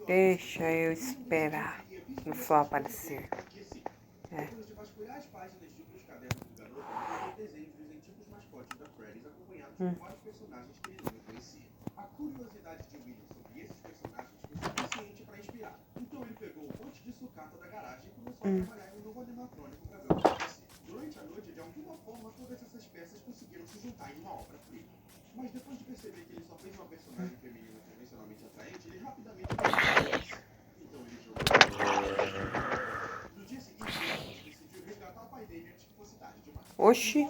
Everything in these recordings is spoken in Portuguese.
Deixa eu esperar o sol aparecer. É. Oxi.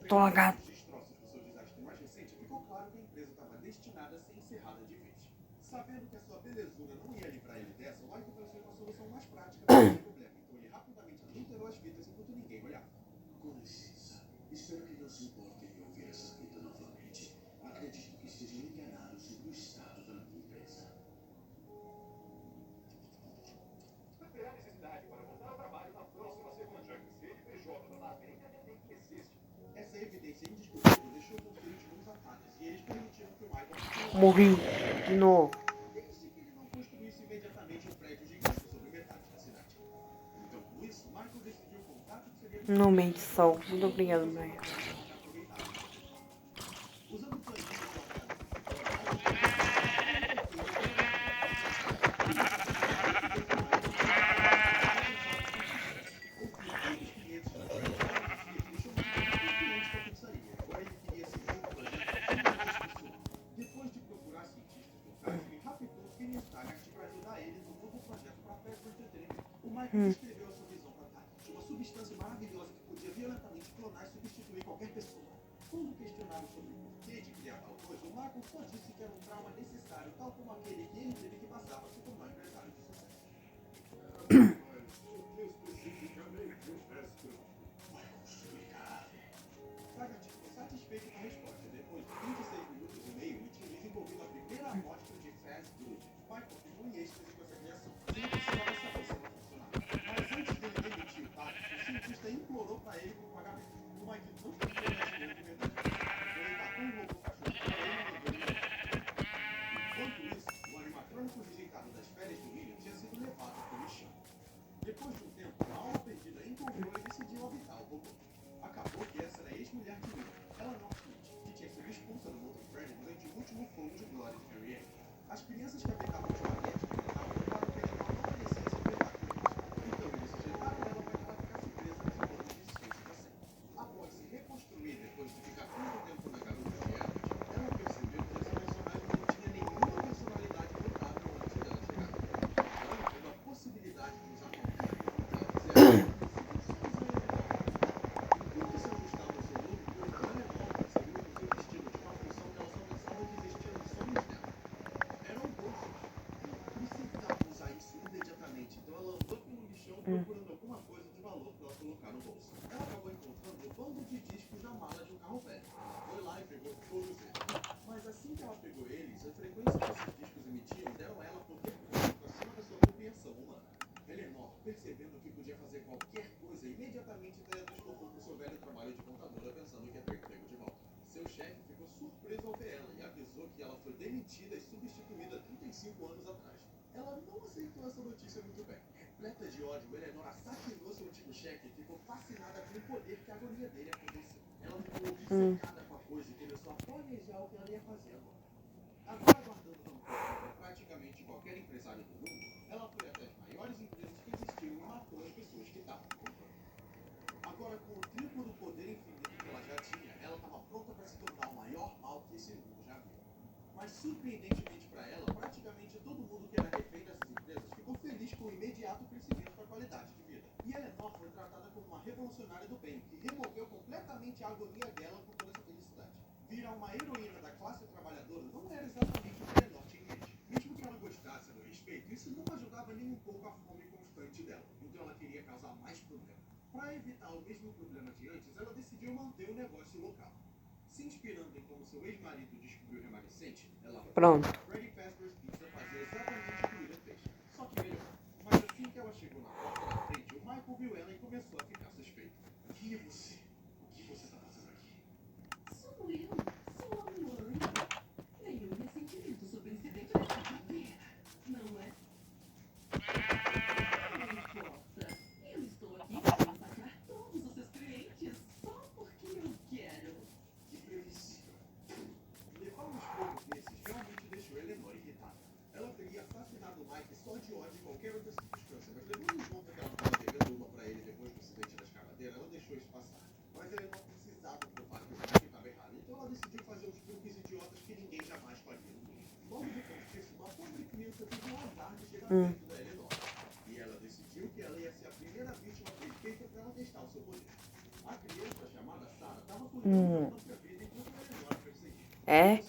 Toga. Morri de novo. No meio de sol. Muito obrigada, Maia. funcionária do bem, que removeu completamente a agonia dela por toda essa felicidade. Virar uma heroína da classe trabalhadora não era exatamente o que Eleanor tinha em mente. Mesmo que ela gostasse do respeito, isso não ajudava nem um pouco a fome constante dela. Então ela queria causar mais problema. Para evitar o mesmo problema de antes, ela decidiu manter o negócio local. Se inspirando em como seu ex-marido descobriu o remanescente, ela Pronto. Freddy Fazbear's Pizza fazia exatamente o que William fez, só que melhor. Mas assim que ela chegou na porta da frente, o Michael viu ela e começou a ficar suspeito. Quem é você? O que você está fazendo aqui? Sou eu, sua mãe. Nenhum ressentimento sobre o incidente dessa cadeira, não é? Não importa. Eu estou aqui para massacrar todos os seus clientes só porque eu quero. Que previsível. Levar um esporro desses realmente deixou Eleanor irritada. Ela teria assassinado o Mike só de ódio em qualquer outra circunstância, mas levando em conta que ela estava devendo uma para ele depois do incidente da escavadeira, ela deixou isso passar. Mas Eleanor precisava provar que o Mike estava errado, então ela decidiu fazer os truques idiotas que ninguém jamais faria no mundo. Logo depois disso, uma pobre criança teve o azar de chegar perto da Eleanor. E ela decidiu que ela ia ser a primeira vítima perfeita para ela testar o seu poder. A criança chamada Sarah estava cuidando da própria vida enquanto Eleanor perseguia. É?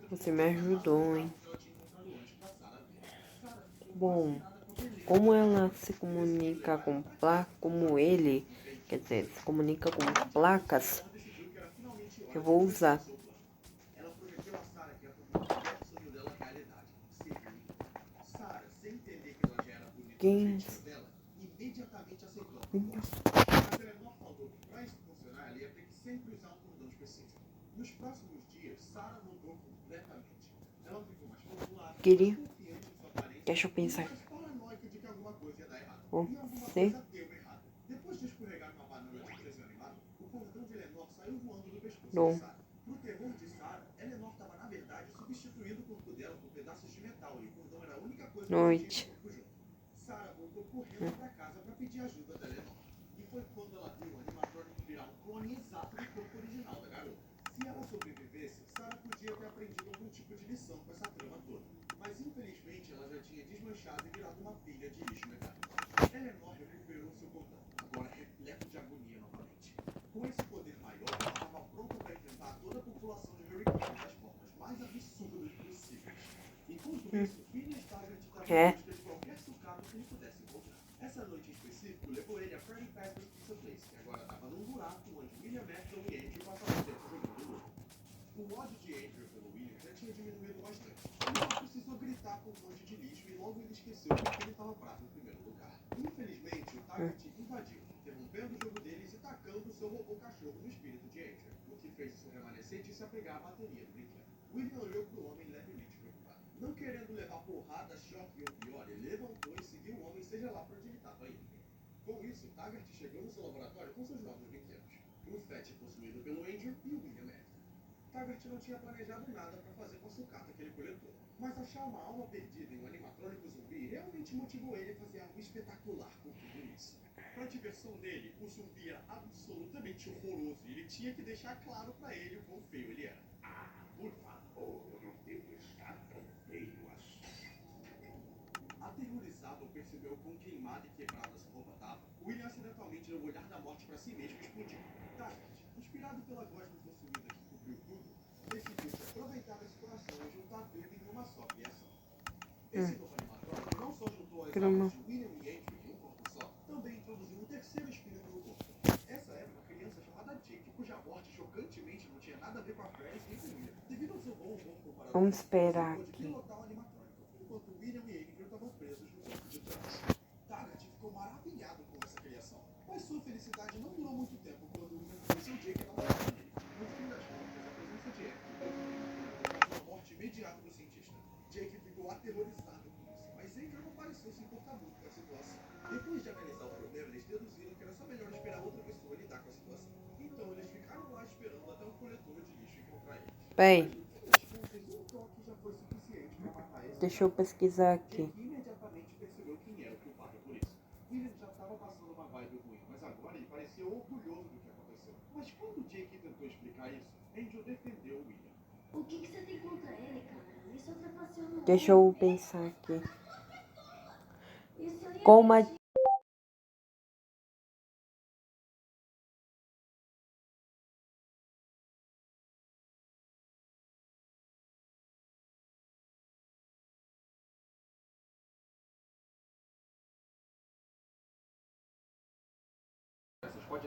Você me ajudou, hein? Bom, como ela se comunica com placas, como ele, quer dizer, se comunica com placas, eu vou usar. Ela prometeu a Sarah que ia tornar qualquer sonho dela realidade. Ser linda. Sarah, sem entender que ela já era bonita do jeitinho dela, imediatamente aceitou a proposta. Mas Eleanor falou que para isso funcionar, ela ia ter que sempre usar um cordão específico. Nos próximos dias, Sarah mudou completamente. Ela ficou mais popular, mais Queria. confiante em sua aparência, Deixa eu e pensar. mais paranoica de que alguma coisa ia dar errado. Vou E alguma ser. coisa deu errado. Depois de escorregar numa banana de desenho animado, o cordão de Eleanor saiu voando do pescoço Bom. de Sarah. Pro terror de Sarah, Eleanor estava, na verdade, substituindo o corpo dela por pedaços de metal, e o cordão era a única coisa que Noite. mantinha o corpo junto. Sarah voltou correndo para casa para pedir ajuda da Eleanor. E foi quando ela viu o animatrônico virar um clone exato do corpo original da garota. Se ela sobrevivesse, Sarah podia ter aprendido algum tipo de lição com essa trama toda. Mas infelizmente ela já tinha desmanchado e virado uma pilha de lixo mecânico. Eleanor recuperou seu cordão, agora repleto de agonia novamente. Com esse poder maior, ela estava pronta para enfrentar toda a população de Hurricane das formas mais absurdas possíveis. Enquanto isso, Phineas Taggart estava em busca de qualquer sucata que ele pudesse encontrar. Essa noite em específico levou ele a Freddy Fazbear's Pizza Place, que agora estava num buraco onde William Afton e Andrew passavam tempo jogando Ludo. O ódio de Andrew pelo William já tinha diminuído bastante. Ele só precisou gritar com um monte de lixo e logo ele esqueceu que ele estava bravo em primeiro lugar. Infelizmente, o Taggart invadiu, interrompendo o jogo deles e tacando seu robô cachorro no espírito de Andrew, o que fez o seu remanescente se apegar à bateria do brinquedo. William olhou para o homem levemente preocupado. Não querendo levar porrada, choque ou pior, ele levantou e seguiu o homem, seja lá para onde ele estava indo. Com isso, Taggart chegou no seu laboratório com seus novos brinquedos. Um FET possuído pelo Andrew e o William Afton. Taggart não tinha planejado nada para fazer com a sucata que ele coletou, mas achar uma alma perdida em um animatrônico zumbi realmente motivou ele a fazer algo espetacular com tudo isso. Para a diversão dele, o zumbi era absolutamente horroroso e ele tinha que deixar claro para ele o quão feio ele era. Por favor, eu não devo estar tão feio assim. Aterrorizado ao perceber o quão queimada e quebrada sua roupa estava, William acidentalmente deu o olhar da morte para si mesmo e explodiu. Taggart, inspirado pela gosma possuída que cobriu tudo, decidiu se aproveitar da situação e juntar tudo em uma só criação. Esse novo animatrônico não só juntou as almas de William e Andrew em um corpo só, também introduziu um terceiro espírito no corpo. Essa era uma criança chamada Jake, cuja morte chocantemente não tinha nada a ver com a Freddy nem com William. Devido ao seu bom humor comparado Vamos esperar pôde aqui. pilotar o animatrônico, enquanto William e Andrew estavam presos no corpo de trás. Taggart ficou maravilhado com essa criação, mas sua felicidade não durou muito tempo quando William conheceu Jake na loja dele. No fim das contas, a presença de Andrew causou a morte imediata do cientista. Jake ficou aterrorizado com isso, mas Andrew não pareceu se importar muito com a situação. Depois de analisar o problema, eles deduziram que era só melhor esperar outra pessoa lidar com a situação. Então eles ficaram lá esperando até um coletor de lixo encontrar eles. Bem, Mas no fim das contas, um toque já foi suficiente para matar esse deixa eu pesquisar aqui. Jake imediatamente percebeu quem era o culpado por isso. William já estava passando uma vibe ruim, mas agora ele parecia orgulhoso do que aconteceu. Mas quando Jake tentou explicar isso, Angel defendeu William. O que você tem contra ele, cara? Isso ultrapassou. Deixa eu pensar aqui. Isso aí é Como a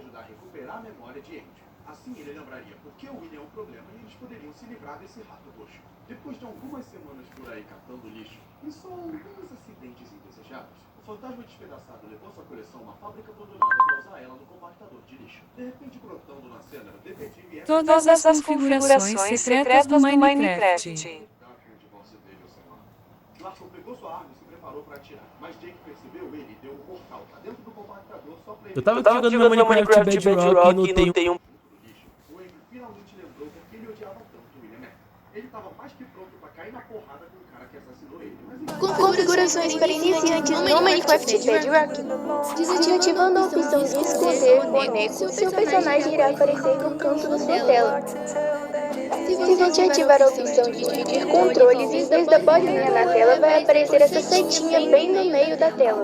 ajudar a recuperar a memória de Andy. Assim ele lembraria por que o William é um problema e eles poderiam se livrar desse rato roxo. Depois de algumas semanas por aí catando lixo e só alguns acidentes indesejados, o fantasma despedaçado levou sua coleção a uma fábrica abandonada para usar ela no compactador de lixo. De repente, brotando na cena, o detetive é... Todas as configurações secretas do Minecraft. Larson pegou sua arma e se preparou para atirar, mas Jake percebeu ele e deu um portal pra dentro do compactador só pra ele... Eu tava jogando meu Minecraft Bedrock e notei um... O Andy finalmente lembrou por que ele odiava tanto o William Mack. Ele tava mais que pronto pra cair na porrada com o cara que assassinou ele, mas... Configurações para iniciantes no Minecraft Bedrock. Desativando a opção de esconder boneco, seu personagem irá aparecer no canto da sua tela. Se você ativar a opção de dividir controles em vez da bolinha na tela, vai aparecer essa setinha bem no meio da tela.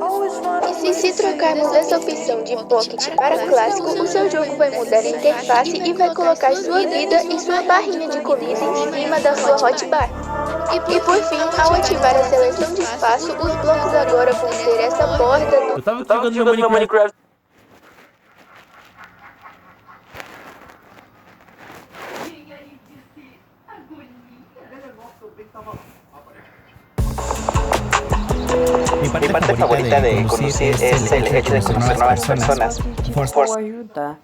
E se trocarmos essa opção de Pocket para Clássico, o seu jogo vai mudar a interface e vai colocar sua vida e sua barrinha de collision em cima da sua hotbar. E por fim, ao ativar a seleção de espaço, os blocos agora vão ter essa borda do... Eu tava jogando meu Minecraft. E aí disse agonia. Eleanor também tava lá, aparentemente. Mi parte favorita de conducir es el hecho de conocer nuevas personas. Vou ajudar.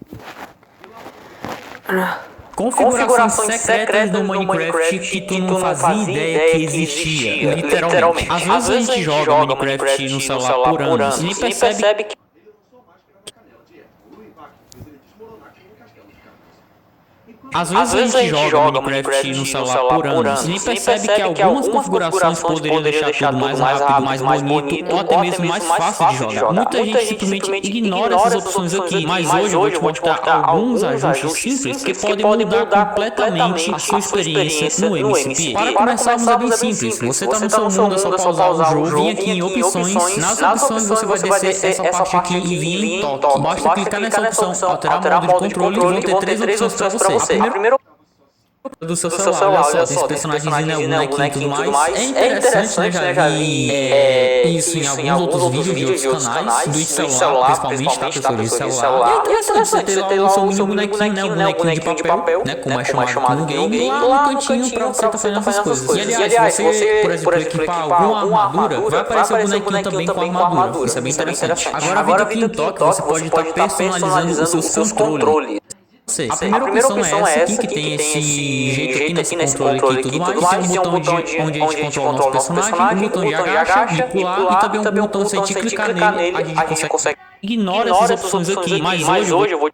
Configurações secretas do Minecraft que tu não fazia ideia que existia, literalmente. Às vezes a gente joga Minecraft no celular por anos e nem percebe que... Ele lançou a máscara da canela de Eva. O impacto fez ele desmoronar como um castelo de cartas. Às vezes a gente joga Minecraft no celular por anos e nem percebe que algumas configurações poderiam deixar tudo mais rápido, mais bonito ou até mesmo mais fácil de jogar. Muita gente simplesmente ignora essas opções aqui, mas hoje eu vou te mostrar alguns ajustes simples que podem mudar completamente a sua experiência no MCP. Para começarmos é bem simples, você está no seu mundo, é só pausar o jogo, vir aqui em opções, nas opções você vai descer essa parte aqui e vir em toque. Basta clicar nessa opção, alterar modo de controle e vão ter três opções para você. A primeira do seu celular, olha só, tem esse personagemzinho, né, bonequinho e tudo mais. É interessante, né, já vi isso em alguns outros vídeos de outros canais, do celular, principalmente, tá, pessoal, de celular. E é interessante você ter lá o seu mini bonequinho, né, o bonequinho de papel, né, como é chamado no game, lá no cantinho pra você tá fazendo essas coisas. E aliás, você, por exemplo, equipar alguma armadura, vai aparecer o bonequinho também com armadura, isso é bem interessante. Agora, vindo aqui em toque, você pode estar personalizando os seus controles. A primeira opção é essa aqui, que tem esse jeito aqui nesse controle aqui e tudo mais. Tem um botão onde a gente controla o nosso personagem, um botão de agacha, de pular e também um botão se a gente clicar nele, a gente consegue. Ignora essas opções aqui, mas hoje eu vou...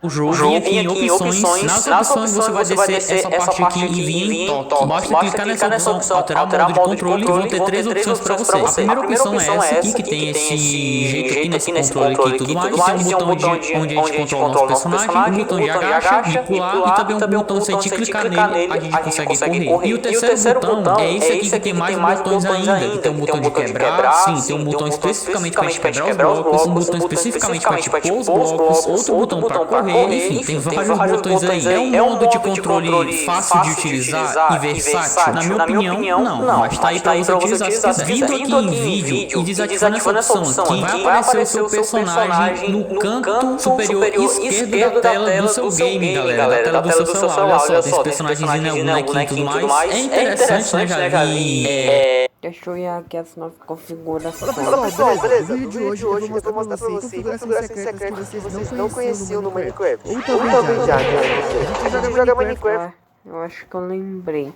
O jogo vinha aqui em opções, nas opções você vai descer essa parte aqui e vir em toque. Basta clicar nessa opção, alterar modo de controle e vão ter três opções para você. A primeira opção é essa aqui, que tem esse jeito aqui nesse controle aqui e tudo mais. Tem um botão onde a gente controla o nosso personagem, um botão de agacha, de pular e também um botão se a gente clicar nele, a gente consegue correr. E o terceiro botão é esse aqui que tem mais botões ainda, que tem um botão de quebrar, sim, tem um botão especificamente para quebrar os blocos, um botão especificamente para pôr os blocos, outro botão para correr. Enfim, tem vários botões aí. É um modo de controle fácil de utilizar e versátil? Na minha opinião, não. Mas tá aí pra você utilizar se quiser. Vindo aqui em vídeo e desativando essa opção aqui, vai aparecer o seu personagem no canto superior esquerdo da tela do seu game, galera. Da tela do seu celular. Olha só, tem esse personagemzinho, né, bonequinho e tudo mais. É interessante, né, já vi... Deixa eu ir aqui as novas configurações. Olá pessoal, beleza? No vídeo de hoje eu vou mostrar pra vocês configurações secretas que vocês não conheciam no Minecraft. Ou talvez já, A gente joga Minecraft. Eu acho que eu lembrei.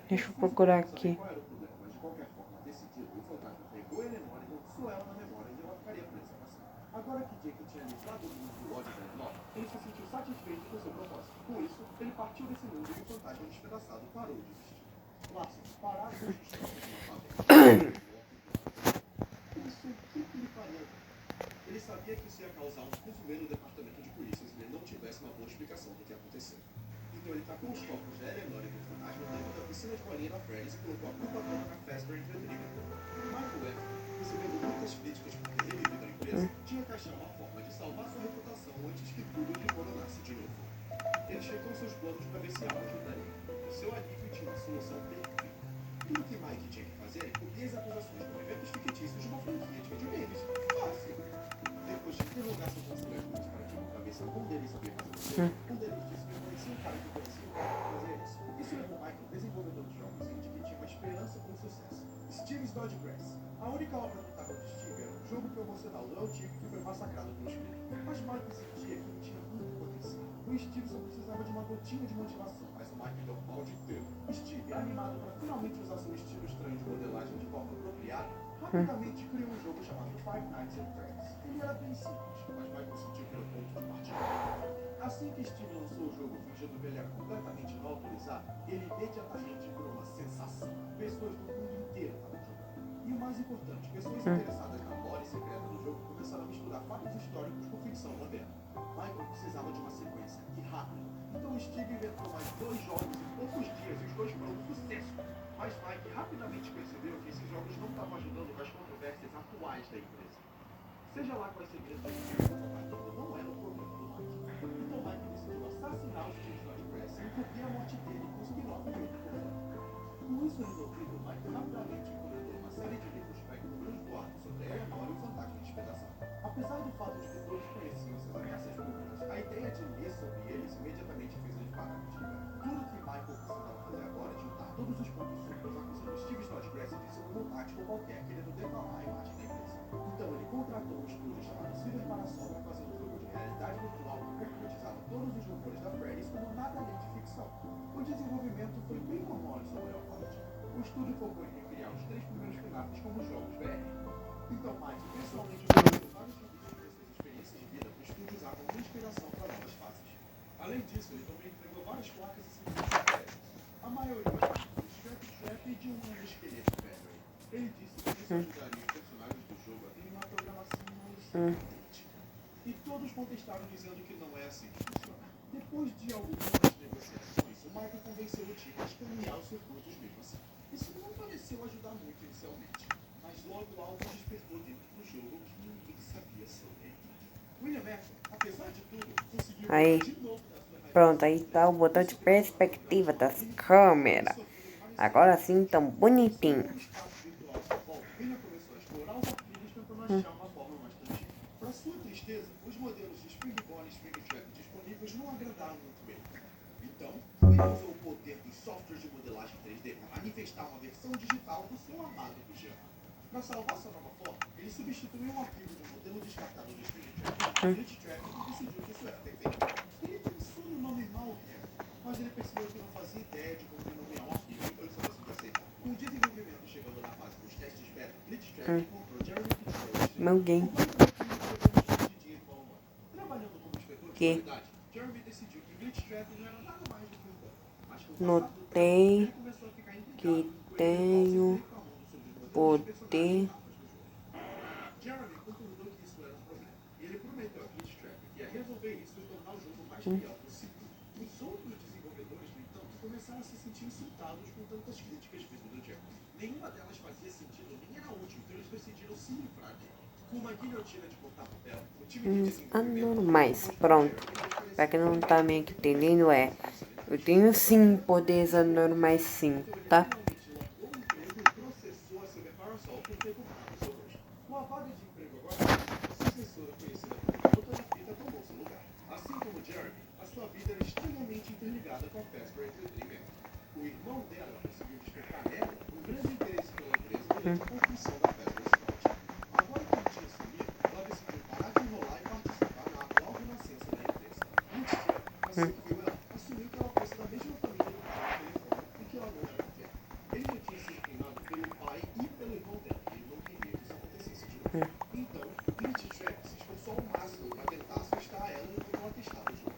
Deixa eu procurar aqui. Qual era o problema? Mas de qualquer forma, decidido, o fantasma pegou Eleanor e lançou ela na memória e ela ficaria presa pra sempre. Agora que Jake tinha livrado o mundo do ódio da Eleanor, ele se sentiu satisfeito com seu propósito. Com isso, ele partiu desse mundo e o fantasma despedaçado parou de existir. Larson, parar com os destroços de uma fábrica. Isso, o que lhe faria? Ele sabia que isso ia causar um fuzuê no departamento de polícia se ele não tivesse uma boa explicação do que aconteceu. Então ele tacou os corpos da Eleanor e do fantasma dentro da piscina de bolinha da Friends e colocou a culpa toda na Fazbear entretenimento. Michael F., recebendo muitas críticas por ter revivido a empresa, tinha que achar uma forma de salvar sua reputação antes que tudo desmoronasse de novo. Ele checou seus planos para ver se algo ajudaria. O seu alívio tinha uma solução perfeita. Tudo que Mike tinha que fazer é cobrir as acusações com eventos fictícios de uma franquia de videogames. Fácil. Depois de interrogar seus conselheiros para que uma cabeça um deles sabia fazer um deles disse que conhecia um cara que conhecia um cara que fazia isso. Isso levou Mike, um desenvolvedor de jogos indie, que tinha uma esperança com o sucesso. Steve's Dodgegrass. A única obra notável de Steve era um jogo promocional do El Chico que foi massacrado pelos críticos. Mas Mike sentia que tinha muito potencial. O Steve só precisava de uma gotinha de motivação, mas o Mike deu pau de tempo. Steve, animado para finalmente usar seu estilo estranho de modelagem de forma apropriada, rapidamente criou um jogo chamado Five Nights at Freddy's. Ele era bem simples, mas Michael sentiu que era o ponto de partida. Assim que Steve lançou o jogo fingindo que ele era completamente não autorizado, ele imediatamente virou uma sensação. Pessoas do mundo inteiro estavam jogando. E o mais importante, pessoas interessadas na lore secreta do jogo começaram a misturar fatos históricos com ficção moderna. Michael precisava de uma sequência, e rápido. Então Steve inventou mais 2 jogos em poucos dias e os 2 foram um sucesso. Mas Mike rapidamente percebeu que esses jogos não estavam ajudando com as controvérsias atuais da empresa. Seja lá quais segredos da empresa não era o problema do Mike. Então Mike decidiu assassinar os Steve Dodgegrass e encobrir a morte dele com o spin-off do jogo. Com isso resolvido, Mike rapidamente encomendou uma série de livros para encobrir os boatos sobre a Eleanor e o fantasma de despedaçar. Apesar do fato de que todos conheciam essas ameaças públicas, a ideia de ler sobre eles imediatamente fez eles parar de ligar. Tudo que Michael precisava fazer agora é juntar todos os pontos súperos acusando Steve Dodgegrass de ser um tático qualquer querendo declarar a imagem da empresa. Então ele contratou um estúdio chamado Silver Parasol para fazer um jogo de realidade virtual que concretizava todos os rumores da Freddy's como nada além de ficção. O desenvolvimento foi bem normal em sua maior parte. O estúdio focou em recriar os 3 primeiros finais como jogos BR. Então Mike pessoalmente ofereceu vários vídeos de suas experiências de vida para o estúdio usar como inspiração para novas fases. Além disso, ele também entregou várias placas e símbolos. A maioria do Strap Trap e de um esqueleto velho. Ele disse que isso ajudaria os personagens do jogo a terem uma programação mais autêntica. E todos contestaram dizendo que não é assim que funciona. Depois de algumas negociações, o Michael convenceu o time a escanear os circuitos mesmo assim. Isso não pareceu ajudar muito inicialmente, mas logo algo despertou dentro do jogo que ninguém sabia sobre ele. William Afton, apesar de tudo, conseguiu Aí, de novo da sua pronto, aí tá o botão de perspectiva das câmeras. Agora sim, tão bonitinho. William começou a explorar os arquivos tentando achar uma forma mais tangível. Para sua tristeza, os modelos de Springborn e Springtrap disponíveis não agradaram muito ele. Então, William usou o poder dos softwares de modelagem 3D para manifestar uma versão digital do seu amado pijama. Para salvar sua nova forma, ele substituiu um arquivo de um modelo descartável de Springtrap por Glitchtrap e decidiu que isso era perfeito. Ele pensou no nome Malware, mas ele percebeu que não fazia ideia de como renomear um arquivo, então ele só decidiu aceitar. Com o desenvolvimento chegando na fase dos testes beta, Glitchtrap encontrou Jeremy Pitchford. Alguém Trabalhando como inspetor de que qualidade, Jeremy decidiu que Glitchtrap não era nada mais do que um bug. Mas com o passar do tempo, notei ele começou a ficar intrigado que com tenho poder. Jeremy concordou que isso era um problema. Ele prometeu a Glitchtrap que ia resolver isso e tornar o jogo mais fiel possível. Os outros desenvolvedores, no entanto, começaram a se sentir insultados com tantas críticas vindo do Jeremy. Nenhuma delas fazia sentido, nem era útil, então eles decidiram se livrar dele. Com uma guilhotina de cortar papel, o time de desenvolvimento... Anormais, pronto. Pra quem não tá meio que entendendo, eu tenho sim poderes anormais sim, tá? processou a Silver Parasol por ter comprado seu rosto. Com a vaga de emprego agora, a sucessora conhecida como Garota da Fita tomou seu lugar. Assim como Jeremy, a sua vida era estranhamente interligada com a Fazbear Entertainment. O irmão dela conseguiu despertar nela um grande interesse pela empresa durante a construção da Fazbear Sport. Agora que ele tinha sumido, ela decidiu parar de enrolar e participar na atual renascença da empresa. Glitchtrap, assim que viu ela, assumiu que ela fosse da mesma família do pai do telefone e que ela não era fiel. Ele já tinha se inclinado pelo pai e pelo irmão dela, e ele não queria que isso acontecesse de novo. Então, Glitchtrap se esforçou ao máximo para tentar assustar ela enquanto ela testava o jogo.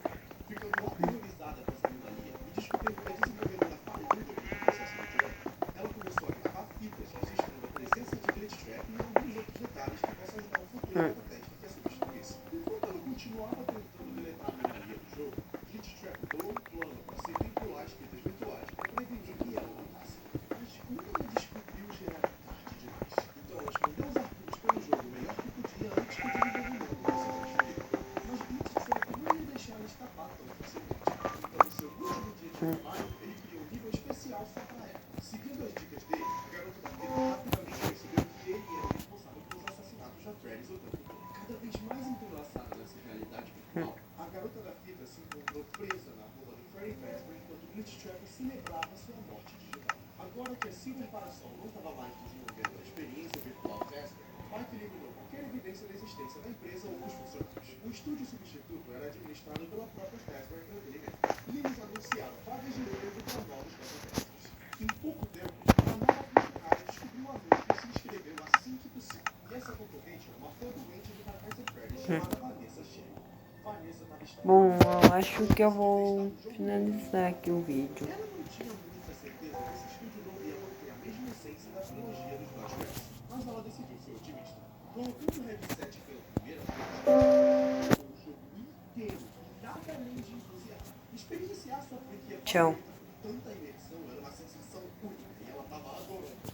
Ficando aterrorizada com essa anomalia e descobrindo que a desenvolvedora falhou no processo do jogo, ela começou a gravar fitas registrando a presença de Glitchtrap e alguns outros detalhes que possam ajudar um futuro beta-teste que a substituísse. Enquanto ela continuava tentando deletar a anomalia do jogo, Glitchtrap bolou um plano para se vincular às fitas virtuais para prevenir que ela matasse. Mas como ela descobriu já era tarde demais. Então ela escondeu os arquivos pelo jogo o melhor que podia antes que o desenvolvimento fosse transferido. Mas Glitchtrap não ia deixar ela escapar tão facilmente. Então no seu último dia de trabalho, ele criou um nível especial só para ela. Seguindo as dicas dele, Glitch Trap celebrava sua morte digital. Agora que a ciberreparação não estava mais desenvolvendo a experiência virtual Vesper, Mike eliminou qualquer evidência da existência da empresa ou dos funcionários. O estúdio substituto era administrado pela própria Vesper Entretenimento, e eles anunciaram vagas de emprego para novos beta-testers. Em pouco tempo, uma nova funcionária descobriu a luz e se inscreveu assim que possível. E essa concorrente era uma fã doente de Kaiser Freddy chamada Vanessa Shea. Vanessa estava estranha. Bom, eu acho que eu vou finalizar aqui o vídeo. Ela não tinha muita certeza que esse estúdio não ia manter a mesma essência da trilogia dos Flashbacks, mas ela decidiu ser otimista. Colocando o headset pela primeira vez, o jogo inteiro e nada além de entusiasmo. Experienciar sua franquia Tchau. favorita com tanta imersão era uma sensação única e ela estava adorando.